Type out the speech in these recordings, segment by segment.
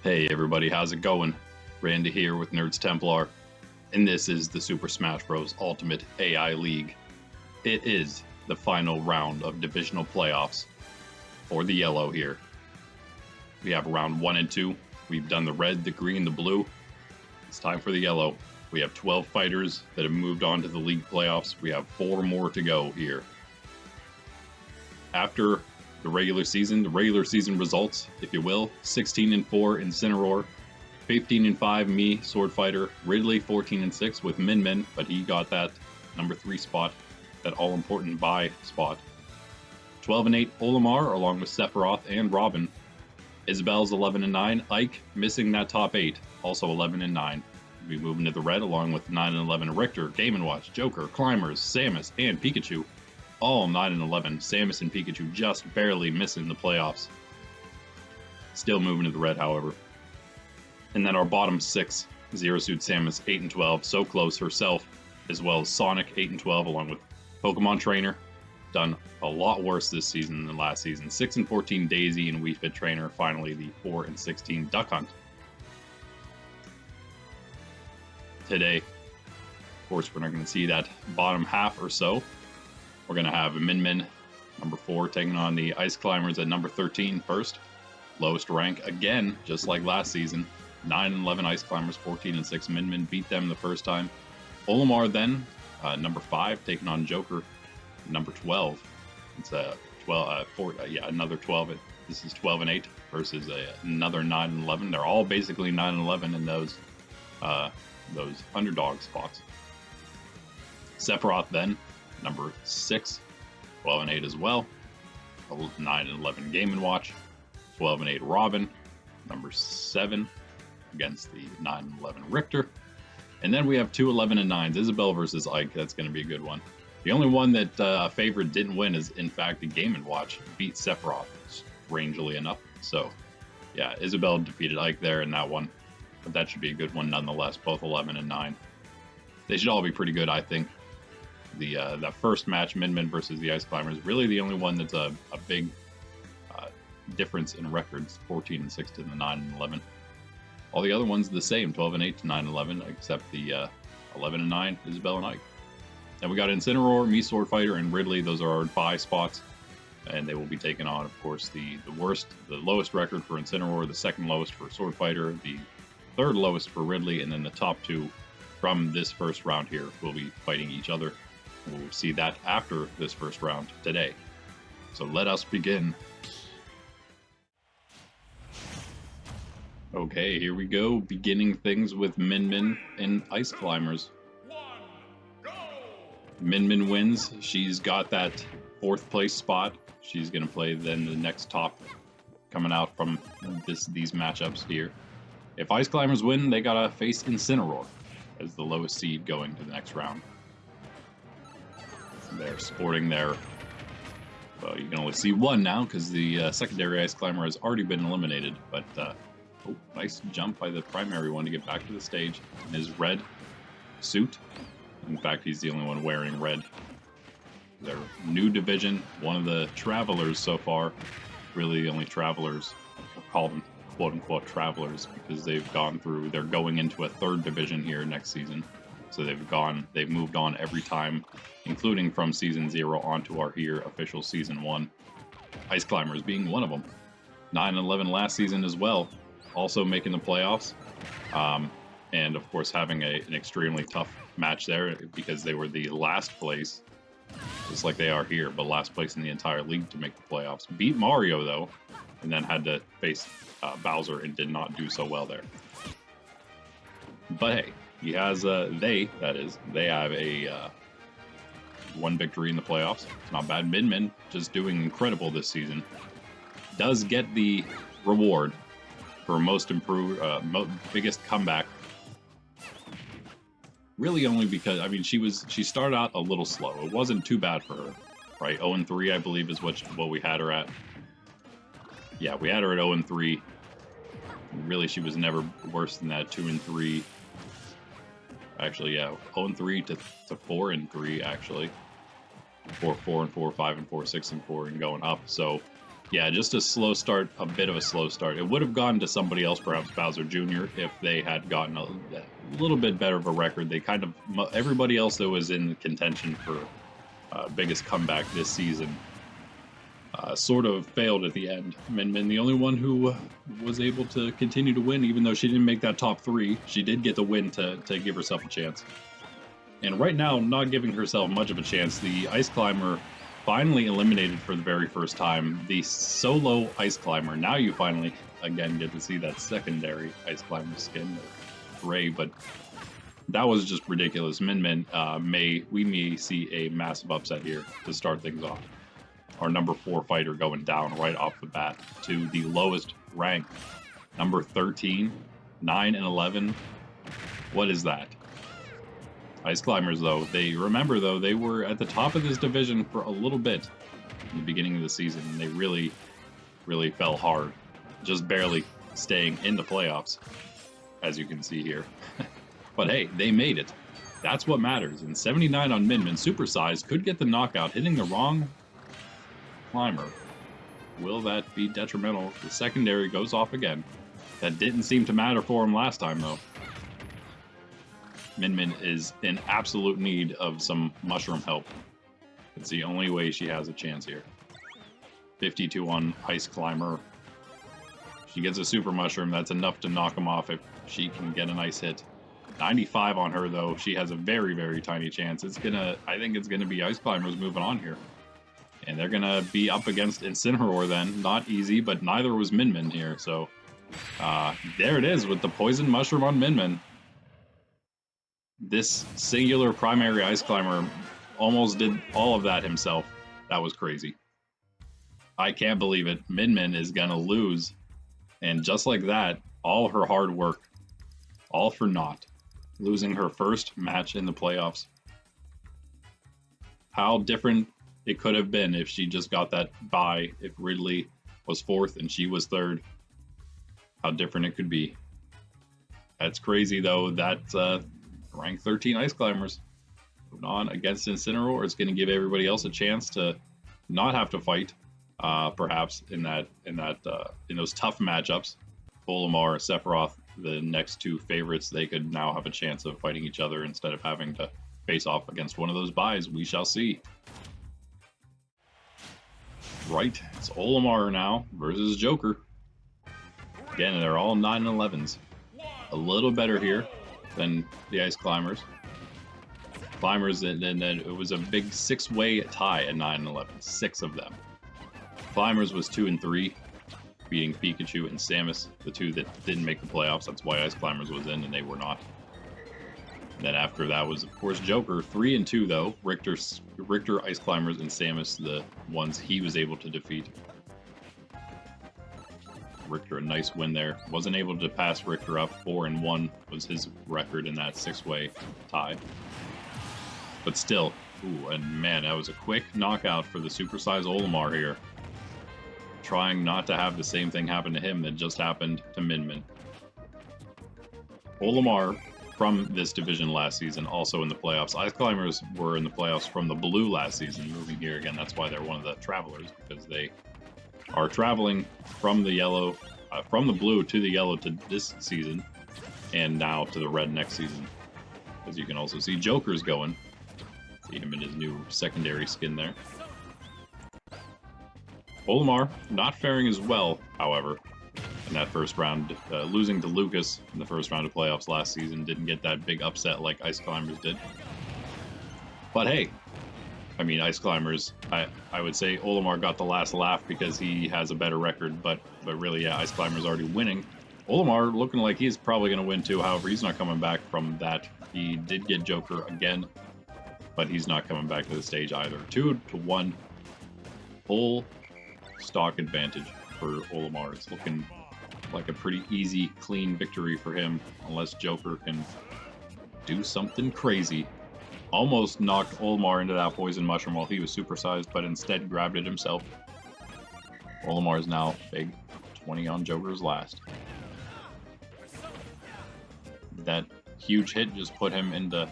Hey everybody, how's it going? Randy here with Nerds Templar, and this is the Super Smash Bros. Ultimate AI League. It is the final round of divisional playoffs for the yellow here. We have round 1 and 2. We've done the red, the green, the blue. It's time for the yellow. We have 12 fighters that have moved on to the league playoffs. We have 4 more to go here. After the regular season results, if you will: 16-4 Incineroar, 15-5 me, Swordfighter, Ridley 14-6 with Min, but he got that number 3 spot, that all-important bye spot. 12-8 Olimar along with Seph and Robin. Isabelle's 11-9, Ike missing that top 8, also 11-9. We move into the red along with 9-11 Richter, Game & Watch, Joker, Climbers, Samus, and Pikachu. All 9-11. Samus and Pikachu just barely missing the playoffs. Still moving to the red, however. And then our bottom 6, Zero Suit Samus 8-12, so close herself, as well as Sonic 8-12, along with Pokemon Trainer. Done a lot worse this season than last season. 6-14 Daisy and Wii Fit Trainer. Finally, the 4-16 Duck Hunt. Today, of course, we're not going to see that bottom half or so. We're going to have Min, number 4, taking on the Ice Climbers at number 13 first. Lowest rank, again, just like last season. 9-11 Ice Climbers, 14-6 Min beat them the first time. Olimar then, number 5, taking on Joker, number 12. It's another 12. This is 12-8 versus another 9-11. They're all basically 9-11 in those underdog spots. Sephiroth then, number 6, 12-8 as well. 9-11 Game & Watch, 12-8 Robin, number 7 against the 9-11 Richter. And then we have 2 11-9s, Isabelle versus Ike. That's going to be a good one. The only one that a favorite didn't win is, in fact, the Game & Watch beat Sephiroth, strangely enough. So, yeah, Isabelle defeated Ike there in that one. But that should be a good one nonetheless, both 11-9. They should all be pretty good, I think. That first match, Min versus the Ice Climbers, really the only one that's a big difference in records, 14-6 to the 9-11. All the other ones are the same, 12-8 to 9-11, except the 11-9 Isabelle and Ike. And we got Incineroar, me, Swordfighter, and Ridley. Those are our bye spots, and they will be taking on, of course, the lowest record for Incineroar, the second lowest for Swordfighter, the third lowest for Ridley, and then the top 2 from this first round here will be fighting each other. We'll see that after this first round today. So let us begin. Okay, here we go. Beginning things with Min and Ice Climbers. Min wins. She's got that 4th place spot. She's going to play then the next top coming out from these matchups here. If Ice Climbers win, they got to face Incineroar as the lowest seed going to the next round. They're sporting their, well, you can only see one now because the secondary Ice Climber has already been eliminated, but nice jump by the primary one to get back to the stage in his red suit. In fact, he's the only one wearing red. Their new division, one of the travelers so far, really the only travelers, I'll call them quote-unquote travelers, because they're going into a 3rd division here next season. So they've moved on every time, including from Season 0 onto our here official Season 1. Ice Climbers being one of them. 9-11 last season as well, also making the playoffs. And of course having an extremely tough match there because they were the last place, just like they are here, but last place in the entire league to make the playoffs. Beat Mario though, and then had to face Bowser and did not do so well there. But hey, he has they have a 1 victory in the playoffs. It's not bad. Min just doing incredible this season. Does get the reward for most improved, biggest comeback. Really only because, I mean, she started out a little slow. It wasn't too bad for her, right? 0-3, I believe, is what we had her at. Yeah, we had her at 0-3. Really, she was never worse than that. 2-3. Actually, yeah, 0-3 to 4-3 actually. 4-4 and 4, 5 and 4, 6 and 4, and going up. So Yeah, just a slow start, a bit of a slow start. It would have gone to somebody else, perhaps Bowser Jr., if they had gotten a little bit better of a record. They kind of, everybody else that was in contention for biggest comeback this season sort of failed at the end. Min Min, the only one who was able to continue to win, even though she didn't make that top 3, she did get the win to give herself a chance. And right now, not giving herself much of a chance, the Ice Climber finally eliminated for the very first time. The solo Ice Climber. Now you finally, again, get to see that secondary Ice Climber skin, gray, but that was just ridiculous. Min Min, we may see a massive upset here to start things off. Our number 4 fighter going down right off the bat to the lowest rank, number 13, 9 and 11. What is that? Ice Climbers, though, they were at the top of this division for a little bit in the beginning of the season, and they really, really fell hard, just barely staying in the playoffs, as you can see here. But hey, they made it. That's what matters. And 79 on Min Min, supersized, could get the knockout, hitting the wrong climber. Will that be detrimental? The secondary goes off again. That didn't seem to matter for him last time, though. Min Min is in absolute need of some mushroom help. It's the only way she has a chance here. 52 on Ice Climber. She gets a super mushroom. That's enough to knock him off if she can get a nice hit. 95 on her, though. She has a very, very tiny chance. I think it's gonna be Ice Climbers moving on here. And they're gonna be up against Incineroar then. Not easy, but neither was Min Min here. So there it is with the poison mushroom on Min Min. This singular primary Ice Climber almost did all of that himself. That was crazy. I can't believe it. Min Min is gonna lose. And just like that, all her hard work, all for naught. Losing her first match in the playoffs. How different it could have been if she just got that bye, if Ridley was 4th and she was 3rd. How different it could be. That's crazy, though. That's rank 13 Ice Climbers. Moving on against Incineroar. It's going to give everybody else a chance to not have to fight, perhaps in those tough matchups. Olimar, Sephiroth, the next 2 favorites, they could now have a chance of fighting each other instead of having to face off against one of those buys. We shall see. Right, it's Olimar now versus Joker. Again, they're all 9 and 11s. A little better here than the Ice Climbers. Climbers, and then it was a big 6-way tie at 9 and 11. 6 of them. Climbers was 2 and 3, beating Pikachu and Samus, the 2 that didn't make the playoffs. That's why Ice Climbers was in and they were not. And then after that was, of course, Joker. 3 and 2, though. Richter, Ice Climbers, and Samus, the ones he was able to defeat. Richter, a nice win there. Wasn't able to pass Richter up. 4 and 1 was his record in that 6-way tie. But still, ooh, and man, that was a quick knockout for the supersized Olimar here. Trying not to have the same thing happen to him that just happened to Min Min. Olimar from this division last season, also in the playoffs. Ice Climbers were in the playoffs from the blue last season. Moving here again, that's why they're one of the travelers, because they are traveling from the yellow, from the blue to the yellow to this season, and now to the red next season. As you can also see, Joker's going. See him in his new secondary skin there. Olimar not faring as well, however, in that first round. Losing to Lucas in the first round of playoffs last season. Didn't get that big upset like Ice Climbers did. But hey, I mean, Ice Climbers, I would say Olimar got the last laugh because he has a better record, but really, yeah, Ice Climbers already winning. Olimar looking like he's probably going to win too, however, he's not coming back from that. He did get Joker again, but he's not coming back to the stage either. 2-1, full stock advantage for Olimar. It's looking like a pretty easy, clean victory for him, unless Joker can do something crazy. Almost knocked Olimar into that poison mushroom while he was supersized, but instead grabbed it himself. Olimar is now big, 20 on Joker's last. That huge hit just put him into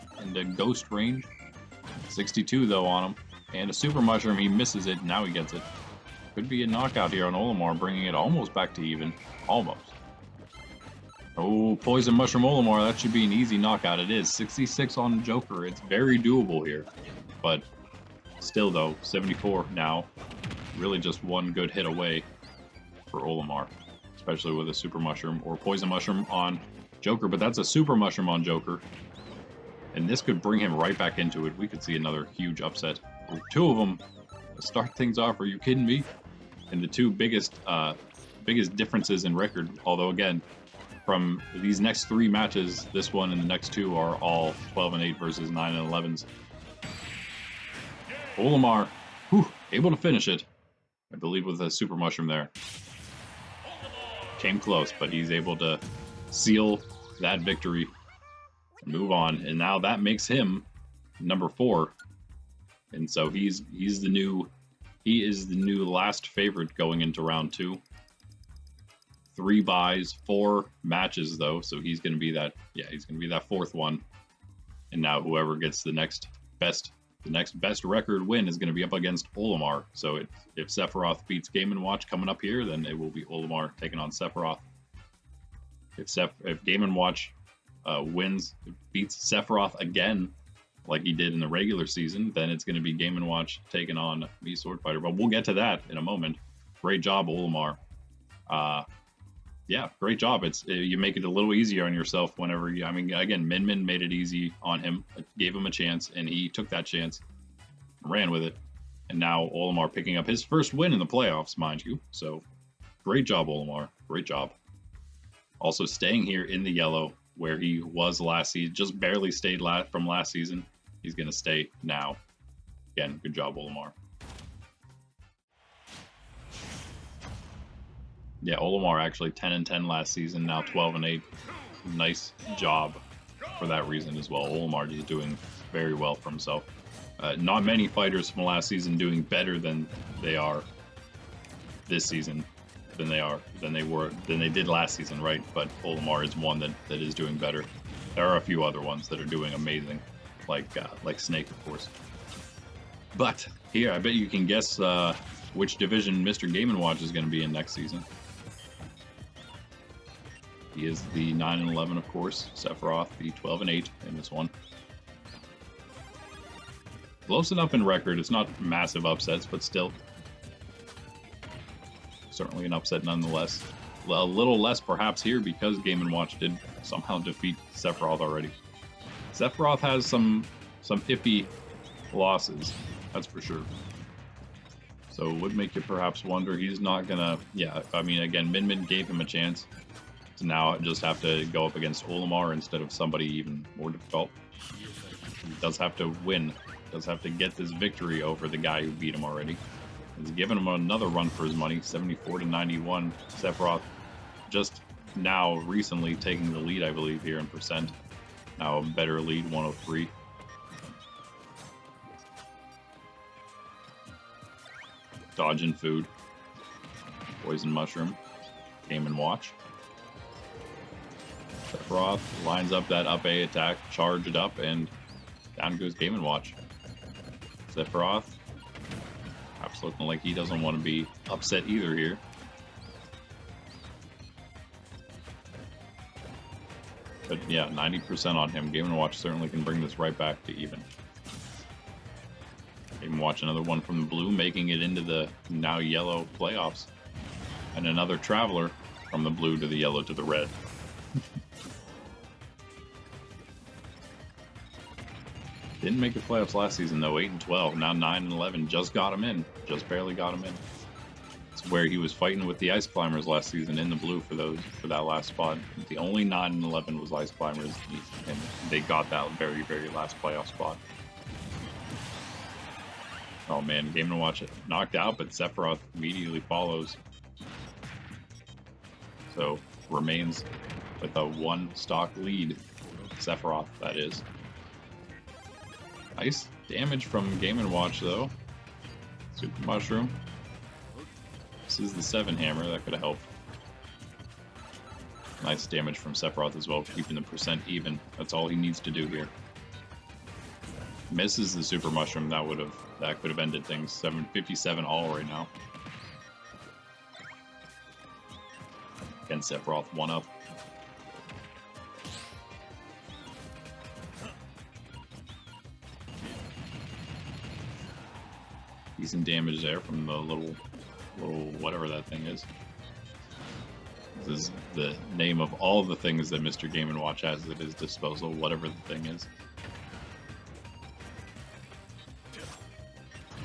ghost range. 62 though on him, and a super mushroom. He misses it. Now he gets it. Could be a knockout here on Olimar, bringing it almost back to even. Almost. Oh, Poison Mushroom Olimar. That should be an easy knockout. It is. 66 on Joker. It's very doable here. But still, though, 74 now. Really just one good hit away for Olimar. Especially with a Super Mushroom or Poison Mushroom on Joker. But that's a Super Mushroom on Joker. And this could bring him right back into it. We could see another huge upset. Two of them to start things off. Are you kidding me? And the two biggest differences in record. Although, again, from these next 3 matches, this one and the next 2 are all 12-8 versus 9-11s. Olimar, able to finish it. I believe with a Super Mushroom there. Came close, but he's able to seal that victory. Move on, and now that makes him number 4. And so he is the new last favorite going into round 2. 3 buys, 4 matches though, so he's going to be that. Yeah, he's going to be that 4th one. And now whoever gets the next best record win is going to be up against Olimar. So if Sephiroth beats Game & Watch coming up here, then it will be Olimar taking on Sephiroth. If Game & Watch beats Sephiroth again, like he did in the regular season, then it's going to be Game & Watch taking on me, Swordfighter. But we'll get to that in a moment. Great job, Olimar. Yeah, great job. You make it a little easier on yourself whenever you. I mean, again, Min made it easy on him, gave him a chance, and he took that chance, ran with it, and now Olimar picking up his first win in the playoffs, mind you. So, great job, Olimar. Great job. Also staying here in the yellow where he was last season, just barely stayed from last season. He's going to stay now. Again, good job, Olimar. Yeah, Olimar actually 10-10 last season, now 12-8. Nice job for that reason as well. Olimar just doing very well for himself. Not many fighters from last season doing better than they are this season, than they did last season, right? But Olimar is one that is doing better. There are a few other ones that are doing amazing, like Snake, of course. But here, I bet you can guess which division Mr. Game & Watch is going to be in next season. He is the 9-11, of course. Sephiroth, the 12-8 in this one. Close enough in record. It's not massive upsets, but still. Certainly an upset nonetheless. A little less perhaps here because Game & Watch did somehow defeat Sephiroth already. Sephiroth has some iffy losses, that's for sure. So it would make you perhaps wonder he's not gonna. Yeah, I mean, again, Min gave him a chance to now just have to go up against Olimar instead of somebody even more difficult. He does have to win. Does have to get this victory over the guy who beat him already. He's given him another run for his money, 74-91. Sephiroth just now recently taking the lead, I believe, here in percent. Now a better lead, 103. Dodging food. Poison Mushroom. Game & Watch. Sephiroth lines up that up A attack, charge it up, and down goes Game & Watch. Sephiroth, perhaps looking like he doesn't want to be upset either here. But yeah, 90% on him. Game & Watch certainly can bring this right back to even. Game & Watch another one from the blue, making it into the now yellow playoffs. And another traveler from the blue to the yellow to the red. Didn't make the playoffs last season though, 8-12, now 9-11, just got him in, just barely got him in. It's where he was fighting with the Ice Climbers last season in the blue for that last spot. The only 9-11 was Ice Climbers, and they got that very, very last playoff spot. Oh man, Game & Watch it knocked out, but Sephiroth immediately follows. So remains with a 1 stock lead. Sephiroth, that is. Nice damage from Game & Watch though. Super Mushroom. This is the 7 hammer, that could have helped. Nice damage from Sephiroth as well, keeping the percent even. That's all he needs to do here. Misses the Super Mushroom, that could have ended things. 757 all right now. Against Sephiroth, 1-up. Decent damage there from the little whatever that thing is. This is the name of all the things that Mr. Game & Watch has at his disposal, whatever the thing is.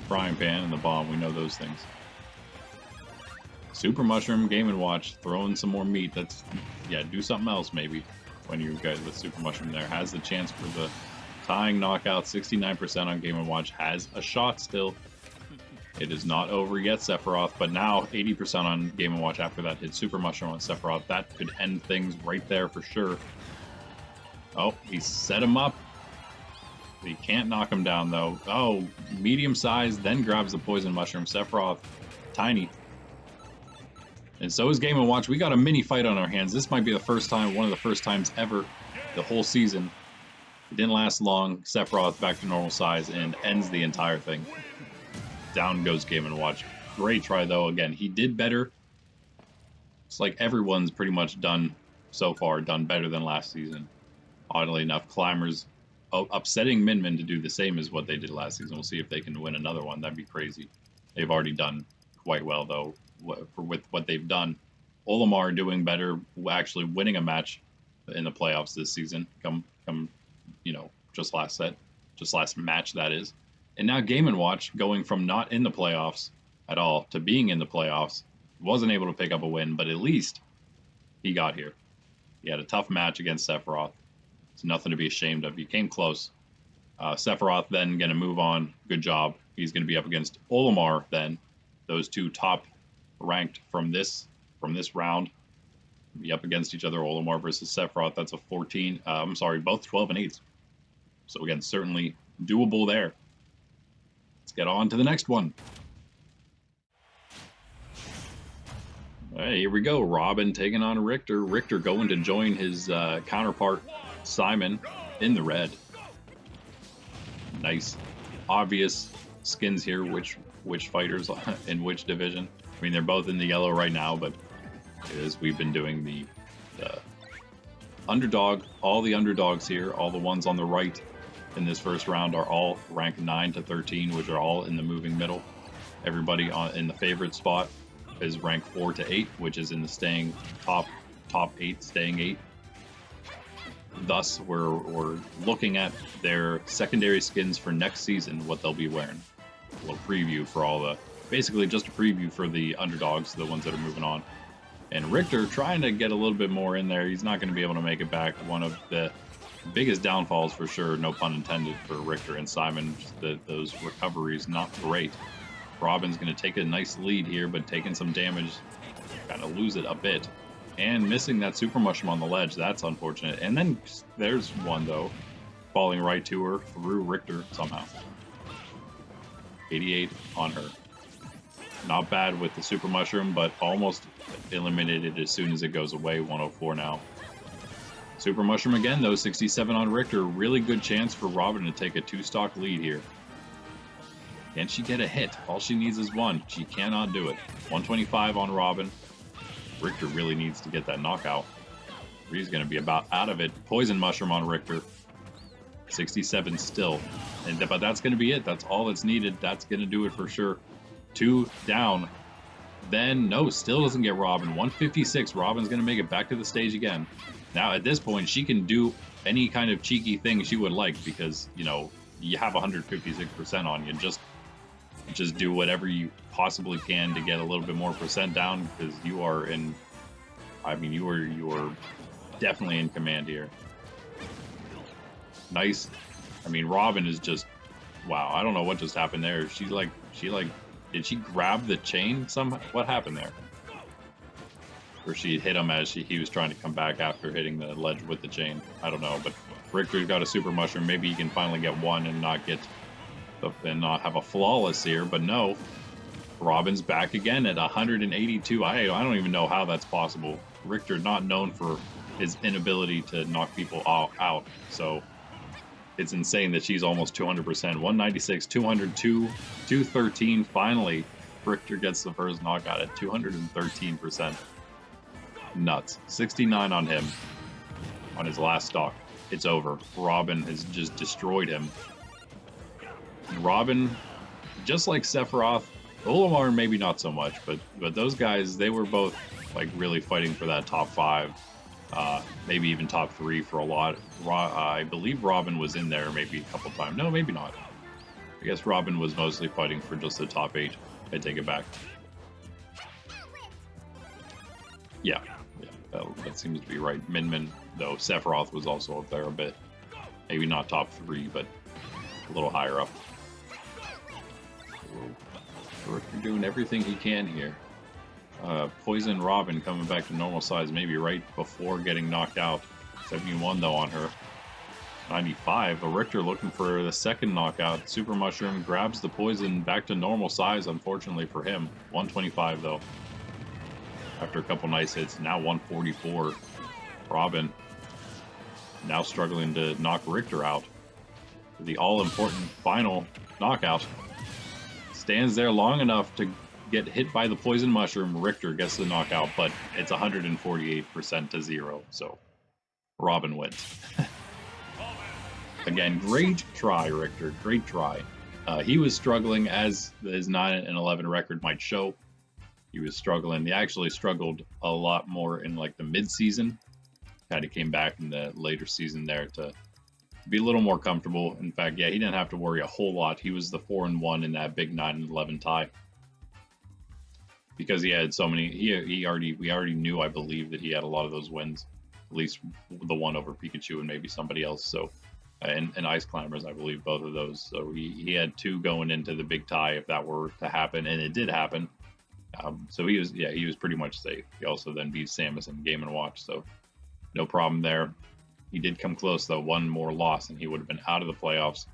Frying pan and the bomb, we know those things. Super Mushroom, Game & Watch, throwing some more meat. That's, yeah, do something else maybe when you guys with Super Mushroom there. Has the chance for the tying knockout, 69% on Game & Watch, has a shot still. It is not over yet, Sephiroth, but now 80% on Game & Watch after that hit Super Mushroom on Sephiroth. That could end things right there for sure. Oh, he set him up. He can't knock him down, though. Oh, medium size, then grabs the Poison Mushroom. Sephiroth, tiny. And so is Game & Watch. We got a mini fight on our hands. This might be the first time, one of the first times ever, the whole season. It didn't last long. Sephiroth back to normal size and ends the entire thing. Down goes Game & Watch. Great try, though. Again, he did better. It's like everyone's pretty much done so far, done better than last season. Oddly enough, Climbers upsetting Min Min to do the same as what they did last season. We'll see if they can win another one. That'd be crazy. They've already done quite well, though, with what they've done. Olimar doing better, actually winning a match in the playoffs this season. You know, just last match, that is. And now Game & Watch going from not in the playoffs at all to being in the playoffs. Wasn't able to pick up a win, but at least he got here. He had a tough match against Sephiroth. It's nothing to be ashamed of. He came close. Sephiroth then going to move on. Good job. He's going to be up against Olimar then. Those two top ranked from this round. Be up against each other. Olimar versus Sephiroth. That's a 14. I'm sorry, both 12 and 8s. So again, certainly doable there. Let's get on to the next one. Hey, here we go. Robin taking on Richter. Richter going to join his counterpart, Simon, in the red. Nice, obvious skins here. Which fighters in which division? I mean, they're both in the yellow right now, but as we've been doing the underdog, all the underdogs here, all the ones on the right in this first round are all ranked 9 to 13, which are all in the moving middle. Everybody in the favorite spot is ranked 4 to 8, which is in the staying top 8, staying 8. Thus, we're looking at their secondary skins for next season, what they'll be wearing. A little preview for all the, basically just a preview for the underdogs, the ones that are moving on. And Richter trying to get a little bit more in there. He's not going to be able to make it back. One of the biggest downfalls for sure, no pun intended, for Richter and Simon. Those recoveries not great. Robin's going to take a nice lead here, but taking some damage, kind of lose it a bit. And missing that Super Mushroom on the ledge, that's unfortunate. And then there's one, though, falling right to her through Richter somehow. 88 on her. Not bad with the Super Mushroom, but almost eliminated as soon as it goes away. 104 now. Super Mushroom again, though, 67 on Richter. Really good chance for Robin to take a 2-stock lead here. Can she get a hit? All she needs is one. She cannot do it. 125 on Robin. Richter really needs to get that knockout. He's going to be about out of it. Poison Mushroom on Richter. 67 still. But that's going to be it. That's all that's needed. That's going to do it for sure. 2 down. Then, no, still doesn't get Robin. 156. Robin's going to make it back to the stage again. Now, at this point, she can do any kind of cheeky thing she would like because, you know, you have 156% on you. Just do whatever you possibly can to get a little bit more percent down because you are in, I mean, you are definitely in command here. Nice. I mean, Robin is just, wow, I don't know what just happened there. Did she grab the chain somehow? What happened there? Or she hit him as he was trying to come back after hitting the ledge with the chain. I don't know, but Richter's got a Super Mushroom. Maybe he can finally get one and not have a flawless here, but no. Robin's back again at 182. I don't even know how that's possible. Richter not known for his inability to knock people out, so it's insane that she's almost 200%. 196, 202, 213. Finally, Richter gets the first knockout at 213%. Nuts. 69 on him on his last stock. It's over. Robin has just destroyed him. And Robin, just like Sephiroth, Olimar maybe not so much, but those guys, they were both like really fighting for that top 5, maybe even top 3 for a lot. I believe Robin was in there maybe a couple times. No, maybe not. I guess Robin was mostly fighting for just the top 8. I take it back. Yeah, that seems to be right. Min, though, Sephiroth was also up there a bit. Maybe not top 3, but a little higher up. Richter doing everything he can here. Poison Robin coming back to normal size, maybe right before getting knocked out. 71 though on her. 95. A Richter looking for the second knockout. Super Mushroom grabs the poison back to normal size, unfortunately for him. 125 though. After a couple nice hits, now 144. Robin now struggling to knock Richter out. The all-important final knockout. Stands there long enough to get hit by the poison mushroom. Richter gets the knockout, but it's 148% to 0. So Robin wins. Again, great try, Richter. Great try. He was struggling, as his 9-11 record might show. He was struggling. He actually struggled a lot more in like the mid-season. Kind of came back in the later season there to be a little more comfortable. In fact, yeah, he didn't have to worry a whole lot. He was the 4-1 in that big 9-11 tie because he had so many. We already knew, I believe, that he had a lot of those wins, at least the one over Pikachu and maybe somebody else. So, and Ice Climbers, I believe, both of those. So he had 2 going into the big tie if that were to happen, and it did happen. So he was pretty much safe. He also then beat Samus in Game & Watch, so no problem there. He did come close, though. One more loss, and he would have been out of the playoffs.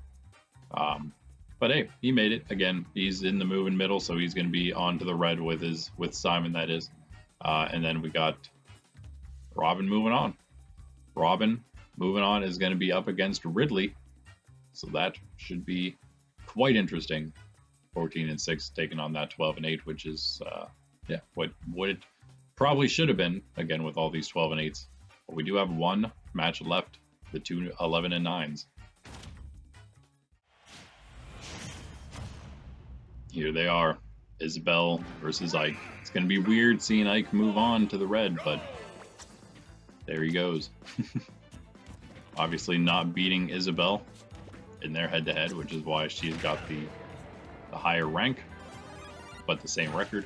But hey, he made it. Again, he's in the moving middle, so he's going to be on to the red with Simon, that is. And then we got Robin moving on. Robin moving on is going to be up against Ridley, so that should be quite interesting. 14-6 taking on that 12-8, which is what it probably should have been, again, with all these 12-8s. But we do have one match left, the 2 11-9s. Here they are, Isabelle versus Ike. It's going to be weird seeing Ike move on to the red, but there he goes. Obviously not beating Isabelle in their head-to-head, which is why she's got the higher rank, but the same record.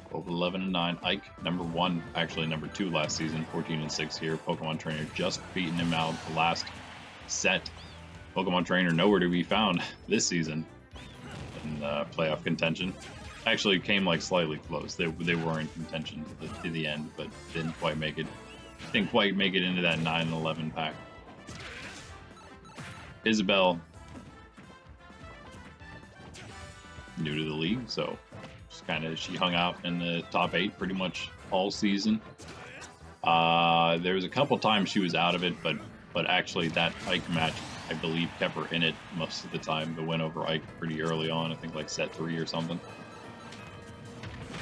Both 11-9. Ike, number 1, actually number 2 last season, 14-6 here. Pokemon Trainer just beating him out the last set. Pokemon Trainer nowhere to be found this season in playoff contention. Actually came like slightly close. They were in contention to the end, but didn't quite make it. Didn't quite make it into that 9-11 pack. Isabelle, new to the league, so just kind of she hung out in the top 8 pretty much all season. There was a couple times she was out of it, but actually that Ike match, I believe, kept her in it most of the time. The win over Ike pretty early on, I think like set 3 or something.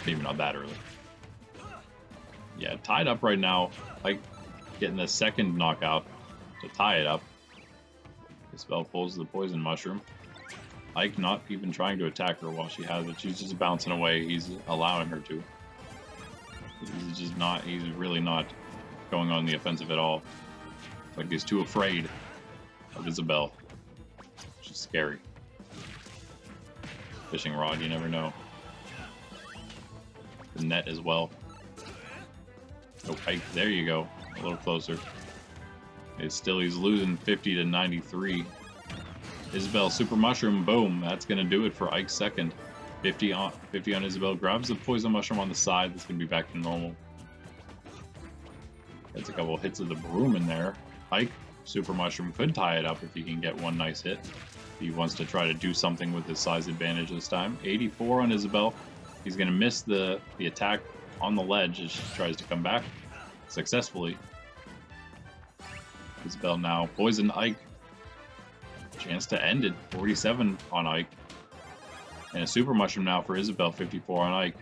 Maybe not that early. Yeah, tied up right now. Ike getting the second knockout to tie it up. Isabelle pulls the poison mushroom. Ike not even trying to attack her while she has it. She's just bouncing away. He's allowing her to. He's really not going on the offensive at all. It's like he's too afraid of Isabelle. She's scary. Fishing rod, you never know. The net as well. Oh, Ike, there you go. A little closer. He's losing 50-93. Isabelle, Super Mushroom, boom. That's going to do it for Ike's second. 50 on Isabelle. Grabs the Poison Mushroom on the side. That's going to be back to normal. Gets a couple hits of the broom in there. Ike, Super Mushroom could tie it up if he can get one nice hit. He wants to try to do something with his size advantage this time. 84 on Isabelle. He's going to miss the attack on the ledge as she tries to come back successfully. Isabelle now. Poison Ike. Chance to end it. 47 on Ike. And a Super Mushroom now for Isabelle. 54 on Ike.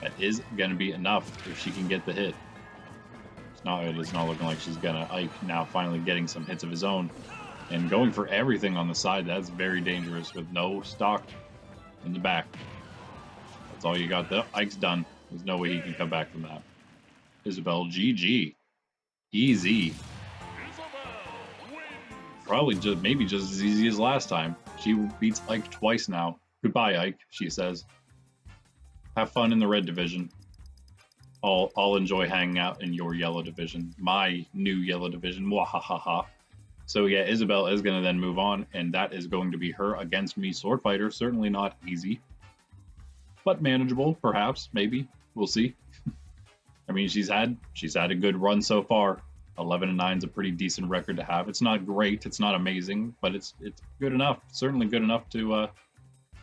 That is going to be enough if she can get the hit. It's not looking like she's going to. Ike now finally getting some hits of his own and going for everything on the side. That's very dangerous with no stock in the back. That's all you got. Ike's done. There's no way he can come back from that. Isabelle, GG. Easy. Probably maybe just as easy as last time. She beats Ike twice now. Goodbye, Ike, she says. Have fun in the red division. I'll enjoy hanging out in your yellow division. My new yellow division. Wahahaha. So yeah, Isabelle is going to then move on, and that is going to be her against me, Swordfighter. Certainly not easy, but manageable, perhaps, maybe. We'll see. I mean, she's had a good run so far. 11-9 is a pretty decent record to have. It's not great, it's not amazing, but it's good enough. Certainly good enough to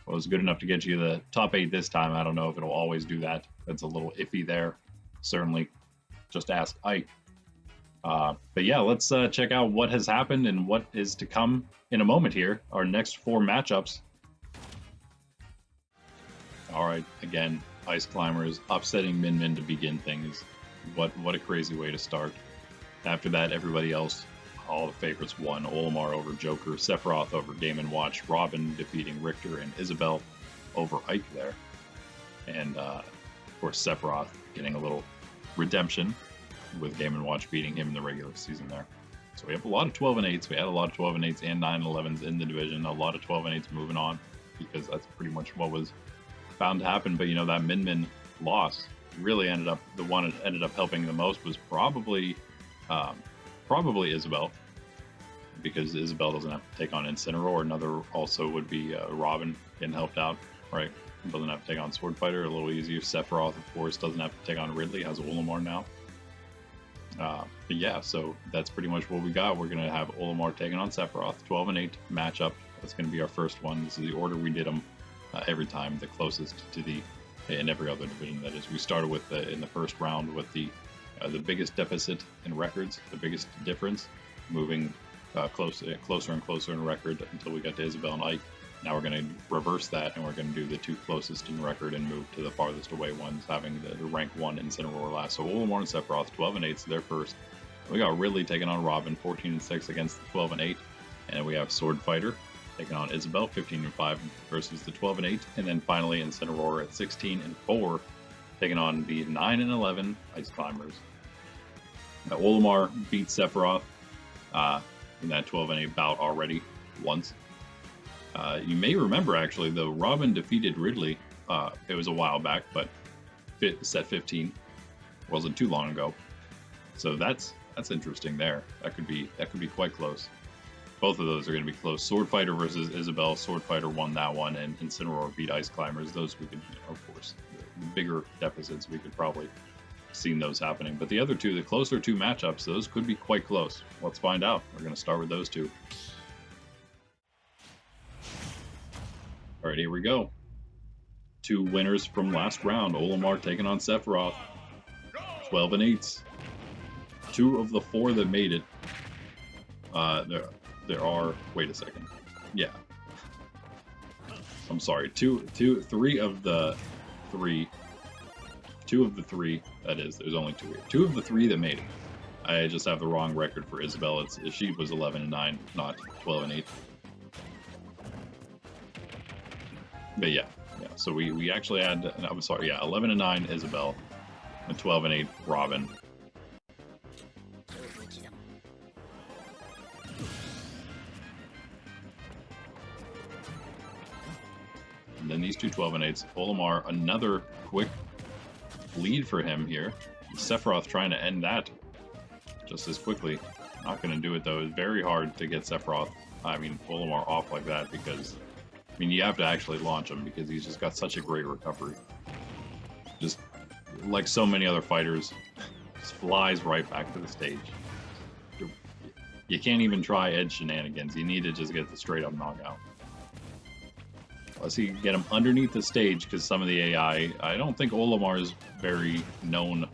well, it's good enough to get you the top 8 this time. I don't know if it'll always do that. That's a little iffy there. Certainly, just ask Ike. But yeah, let's check out what has happened and what is to come in a moment here. Our next 4 matchups. All right, again, Ice Climbers upsetting Min Min to begin things. What a crazy way to start. After that, everybody else, all the favorites won. Olimar over Joker, Sephiroth over Game & Watch, Robin defeating Richter, and Isabelle over Ike there. And, of course, Sephiroth getting a little redemption with Game & Watch beating him in the regular season there. So we have a lot of 12-8s. We had a lot of 12-8s and 9-11s in the division. A lot of 12-8s moving on because that's pretty much what was bound to happen. But, you know, that Min Min loss really the one that ended up helping the most was probably Isabelle, because Isabelle doesn't have to take on Incineroar. Another also would be Robin getting helped out, right? Doesn't have to take on Swordfighter, a little easier. Sephiroth, of course, doesn't have to take on Ridley, has Olimar now. But yeah, so that's pretty much what we got. We're going to have Olimar taking on Sephiroth, 12-8 matchup. That's going to be our first one. This is the order we did them every time, the closest to in every other division. That is, we started with in the first round with the biggest deficit in records, the biggest difference, moving closer and closer in record until we got to Isabelle and Ike. Now we're going to reverse that, and we're going to do the 2 closest in record and move to the farthest away ones, having the rank 1 Incineroar last. So Olimar and Sephiroth, 12-8, so they're first. We got Ridley taking on Robin, 14-6 against the 12-8, and we have Swordfighter taking on Isabelle, 15-5 versus the 12-8, and then finally Incineroar at 16-4 taking on the 9-11 Ice Climbers. Olimar beat Sephiroth in that 12-8 bout already once. You may remember, actually, though, Robin defeated Ridley. It was a while back, but set 15 wasn't too long ago. So that's interesting there. That could be quite close. Both of those are going to be close. Swordfighter versus Isabelle. Swordfighter won that one, and Incineroar beat Ice Climbers. Those we could, of course, the bigger deficits, we could probably seen those happening. But the other two, the closer 2 matchups, those could be quite close. Let's find out. We're going to start with those 2. All right, here we go. 2 winners from last round. Olimar taking on Sephiroth. 12-8. 2 of the 4 that made it. There are. Wait a second. Yeah. I'm sorry. 3 of the 3. 2 of the 3. That is. There's only 2 here. 2 of the 3 that made it. I just have the wrong record for Isabelle. She was 11-9, not 12-8. But yeah. So we actually had. I'm sorry. Yeah, 11-9 Isabelle, and 12-8 Robin. And then these 2 12-8s. Olimar, another quick lead for him here. Sephiroth trying to end that just as quickly. Not going to do it, though. It's very hard to get Olimar off like that, because you have to actually launch him, because he's just got such a great recovery. Just like so many other fighters, just flies right back to the stage. You can't even try edge shenanigans. You need to just get the straight up knockout. Unless you can get him underneath the stage, because some of the AI, I don't think Olimar is very known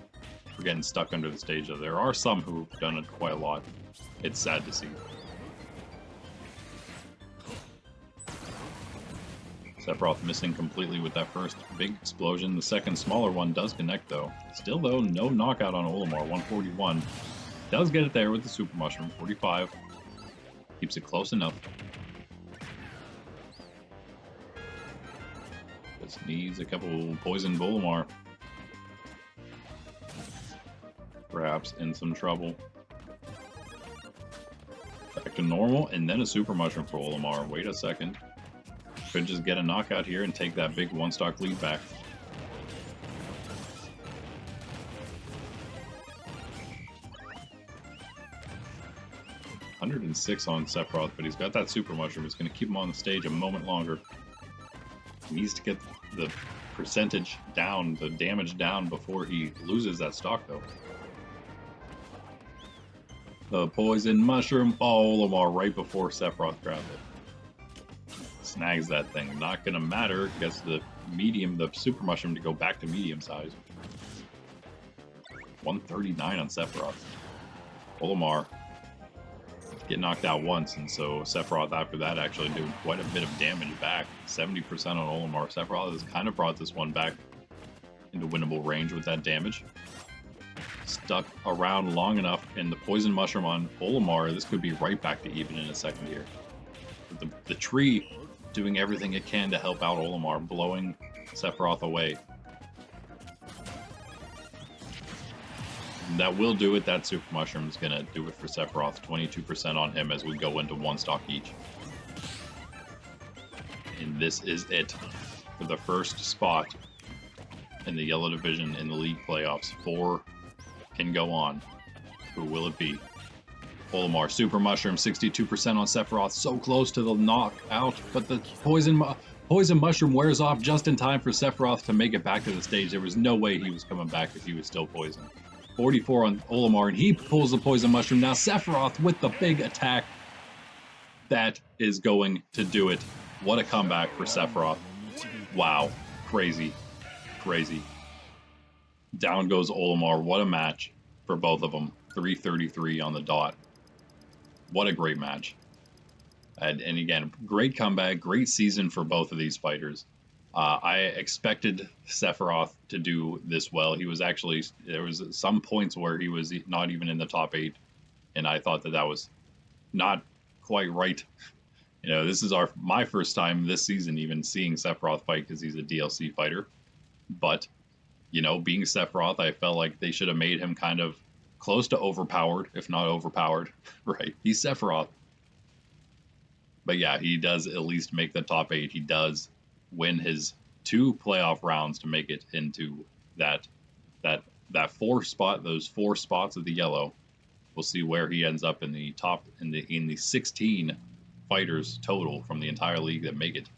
for getting stuck under the stage, though. There are some who've done it quite a lot. It's sad to see. Sephiroth missing completely with that first big explosion. The second smaller one does connect though. Still though, no knockout on Olimar, 141. Does get it there with the Super Mushroom, 45. Keeps it close enough. Just needs a couple poison Olimar. Perhaps in some trouble. Back to normal, and then a Super Mushroom for Olimar. Wait a second. Could just get a knockout here and take that big one-stock lead back. $106 on Sephiroth, but he's got that Super Mushroom. It's going to keep him on the stage a moment longer. He needs to get the percentage down, the damage down before he loses that stock, though. The poison mushroom, Olimar right before Sephiroth grabbed it. Snags that thing. Not gonna matter. Gets the medium, the Super Mushroom to go back to medium size. 139 on Sephiroth. Olimar get knocked out once, and so Sephiroth after that actually doing quite a bit of damage back. 70% on Olimar. Sephiroth has kind of brought this one back into winnable range with that damage. Stuck around long enough, and the poison mushroom on Olimar, this could be right back to even in a second here. The tree doing everything it can to help out Olimar, blowing Sephiroth away. And that will do it. That Super Mushroom is going to do it for Sephiroth. 22% on him as we go into one stock each. And this is it for the first spot in the Yellow Division in the League playoffs. 4 can go on. Who will it be? Olimar, Super Mushroom, 62% on Sephiroth. So close to the knockout, but the poison mushroom wears off just in time for Sephiroth to make it back to the stage. There was no way he was coming back if he was still poisoned. 44 on Olimar, and he pulls the poison mushroom. Now Sephiroth with the big attack. That is going to do it. What a comeback for Sephiroth. Wow. Crazy. Crazy. Down goes Olimar. What a match for both of them. 333 on the dot. What a great match. And again, great comeback, great season for both of these fighters. I expected Sephiroth to do this well. He was actually, there was some points where he was not even in the top 8. And I thought that that was not quite right. You know, this is my first time this season even seeing Sephiroth fight because he's a DLC fighter. But you know, being Sephiroth, I felt like they should have made him kind of close to overpowered, if not overpowered. Right? He's Sephiroth. But yeah, he does at least make the top 8. He does win his 2 playoff rounds to make it into that 4 spot, those 4 spots of the yellow. We'll see where he ends up in the top in the 16 fighters total from the entire league that make it.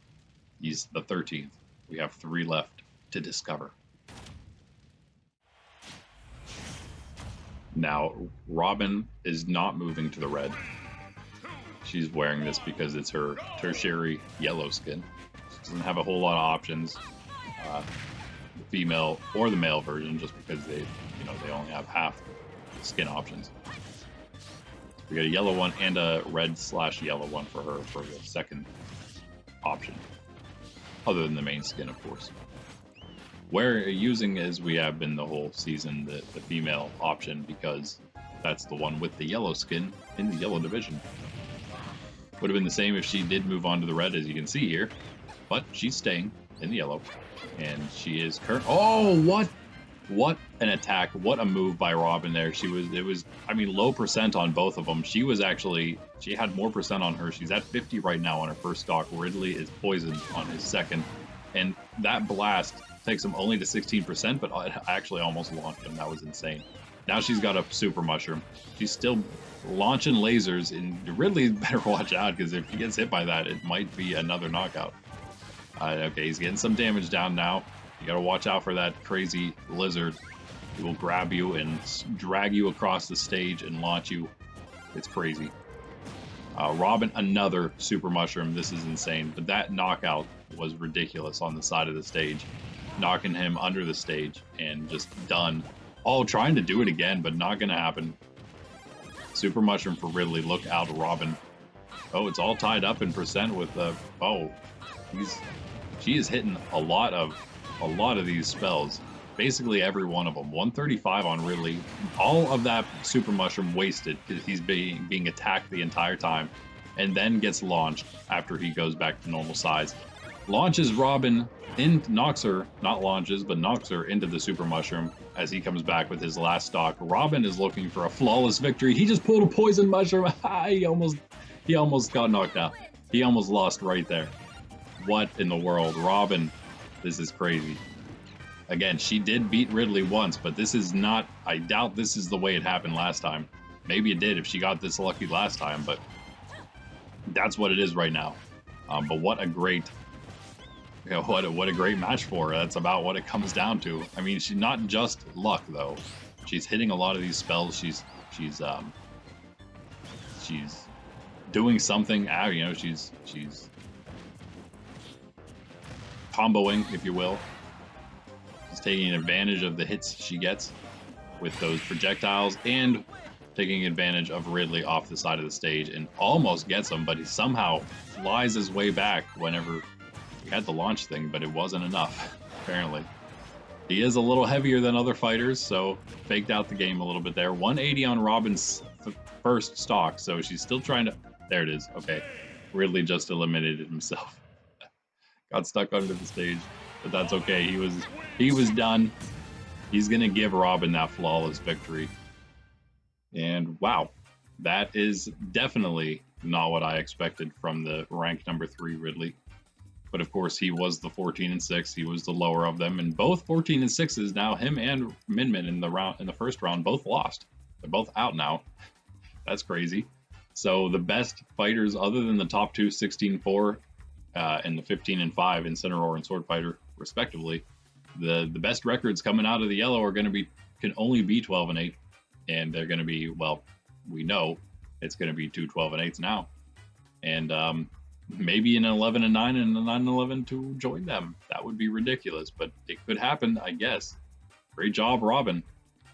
He's the 13th. We have 3 left to discover. Now, Robin is not moving to the red. She's wearing this because it's her tertiary yellow skin. She doesn't have a whole lot of options, the female or the male version, just because they only have half the skin options. We got a yellow one and a red/yellow one for her for the second option, other than the main skin, of course. We're using, as we have been the whole season, the female option because that's the one with the yellow skin in the Yellow Division. Would have been the same if she did move on to the red, as you can see here, but she's staying in the yellow, and she is oh, what an attack! What a move by Robin there. I mean, low percent on both of them. She had more percent on her. She's at 50 right now on her first stock. Ridley is poisoned on his second, and that blast takes him only to 16%, but it actually almost launched him. That was insane. Now she's got a Super Mushroom. She's still launching lasers, and Ridley better watch out, because if he gets hit by that, it might be another knockout. Okay, he's getting some damage down now. You gotta watch out for that crazy lizard. He will grab you and drag you across the stage and launch you. It's crazy. Robin, another Super Mushroom. This is insane. But that knockout was ridiculous on the side of the stage. Knocking him under the stage and just done. Oh, trying to do it again, but not gonna happen. Super Mushroom for Ridley. Look out, Robin. Oh, it's all tied up in percent with oh, She is hitting a lot of these spells. Basically every one of them. 135 on Ridley. All of that super mushroom wasted because he's being attacked the entire time, and then gets launched after he goes back to normal size. Launches Robin knocks her into the super mushroom as he comes back with his last stock. Robin is looking for a flawless victory. He just pulled a poison mushroom. he almost got knocked out. He almost lost right there. What in the world? Robin, this is crazy. Again, she did beat Ridley once, but this is not, I doubt this is the way it happened last time. Maybe it did if she got this lucky last time, but that's what it is right now. But what a great, what a great match for her. That's about what it comes down to. I mean, she's not just luck though. She's hitting a lot of these spells. She's doing something. You know, she's comboing, if you will. She's taking advantage of the hits she gets with those projectiles and taking advantage of Ridley off the side of the stage and almost gets him, but he somehow flies his way back whenever he had the launch thing, but it wasn't enough, apparently. He is a little heavier than other fighters, so faked out the game a little bit there. 180 on Robin's first stock, so she's still trying to... There it is. Okay. Ridley just eliminated himself. Got stuck under the stage, but that's okay. He was done. He's going to give Robin that flawless victory. And wow, that is definitely not what I expected from the rank number 3 Ridley. But of course, he was the 14-6. He was the lower of them, and both 14-6s now. Him and Min in the first round both lost. They're both out now. That's crazy. So the best fighters, other than the top two, 16-4 and the 15-5, Incineroar and Swordfighter, respectively, the best records coming out of the yellow are going to be can only be 12-8, and they're going to be, well, we know it's going to be 2 12-8s now, and maybe an 11-9 and a 9-11 to join them. That would be ridiculous, but it could happen, I guess. Great job, Robin.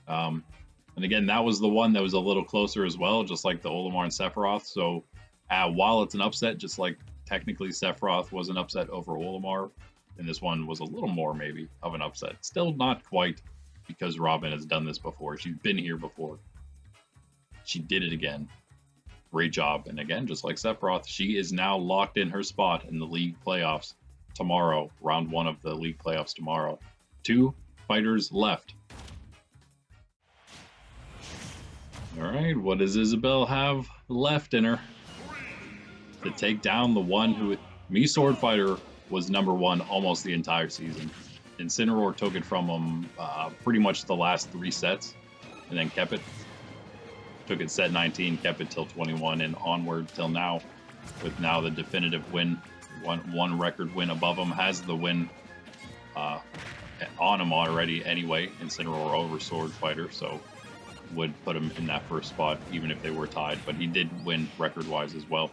And again, that was the one that was a little closer as well, just like the Olimar and Sephiroth. So while it's an upset, just like technically Sephiroth was an upset over Olimar, and this one was a little more maybe of an upset. Still not quite, because Robin has done this before. She's been here before. She did it again. Great job. And again, just like Sephiroth, she is now locked in her spot in the league playoffs tomorrow. Round 1 of the league playoffs tomorrow. 2 fighters left. All right, what does Isabelle have left in her to take down the one who... Swordfighter was number 1 almost the entire season. Incineroar took it from him pretty much the last 3 sets, and then kept it. Took it set 19, kept it till 21, and onward till now, with now the definitive win. One record win above him, has the win on him already anyway. Incineroar over Swordfighter, so would put him in that first spot even if they were tied, but he did win record-wise as well.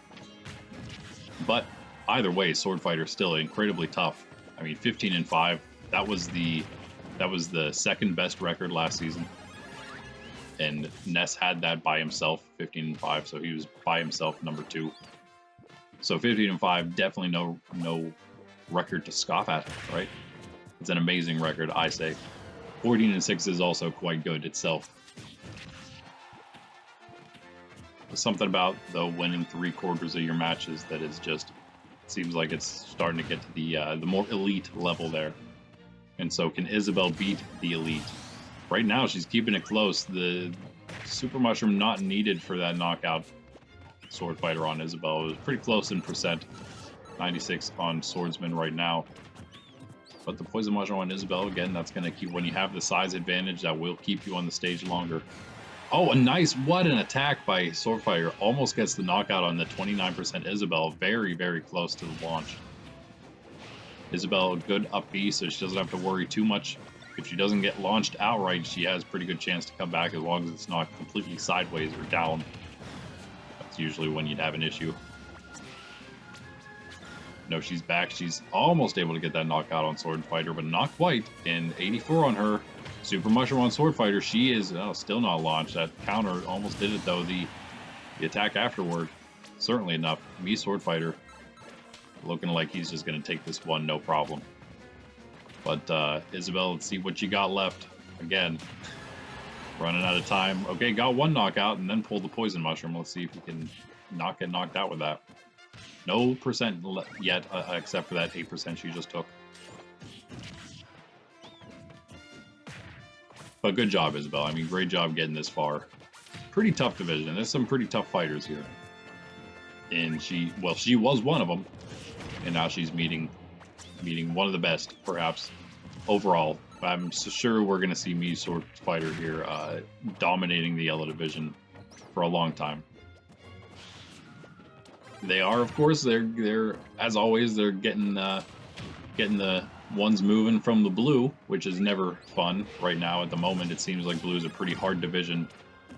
But either way, Swordfighter still incredibly tough. I mean, 15-5. That was the second best record last season, and Ness had that by himself, 15-5. So he was by himself number 2. So 15-5, definitely no record to scoff at, right? It's an amazing record, I say. 14-6 is also quite good itself. Something about though winning 3/4 of your matches that is just seems like it's starting to get to the more elite level there. And so can Isabelle beat the elite? Right now she's keeping it close. The super mushroom not needed for that knockout Swordfighter on Isabelle. It was pretty close in percent. 96 on Swordsman right now. But the poison mushroom on Isabelle, again, that's going to keep, when you have the size advantage, that will keep you on the stage longer. Oh, a nice, what an attack by Swordfighter. Almost gets the knockout on the 29% Isabelle. Very, very close to the launch. Isabelle, good up B, so she doesn't have to worry too much. If she doesn't get launched outright, she has a pretty good chance to come back as long as it's not completely sideways or down. That's usually when you'd have an issue. No, she's back. She's almost able to get that knockout on Swordfighter, but not quite. And 84 on her. Super Mushroom on Swordfighter. She is still not launched. That counter almost did it, though. The attack afterward, certainly enough. Swordfighter Looking like he's just going to take this one, no problem. But Isabelle, let's see what you got left. Again, running out of time. Okay, got one knockout and then pulled the poison mushroom. Let's see if we can not get knocked out with that. No percent yet, except for that 8% she just took. But good job, Isabelle. I mean, great job getting this far. Pretty tough division. There's some pretty tough fighters here. And she was one of them. And now she's meeting one of the best, perhaps, overall. I'm sure we're going to see me Swordfighter here dominating the yellow division for a long time. They are, of course, they're as always, they're getting the ones moving from the blue, which is never fun. Right now, at the moment, it seems like blue is a pretty hard division.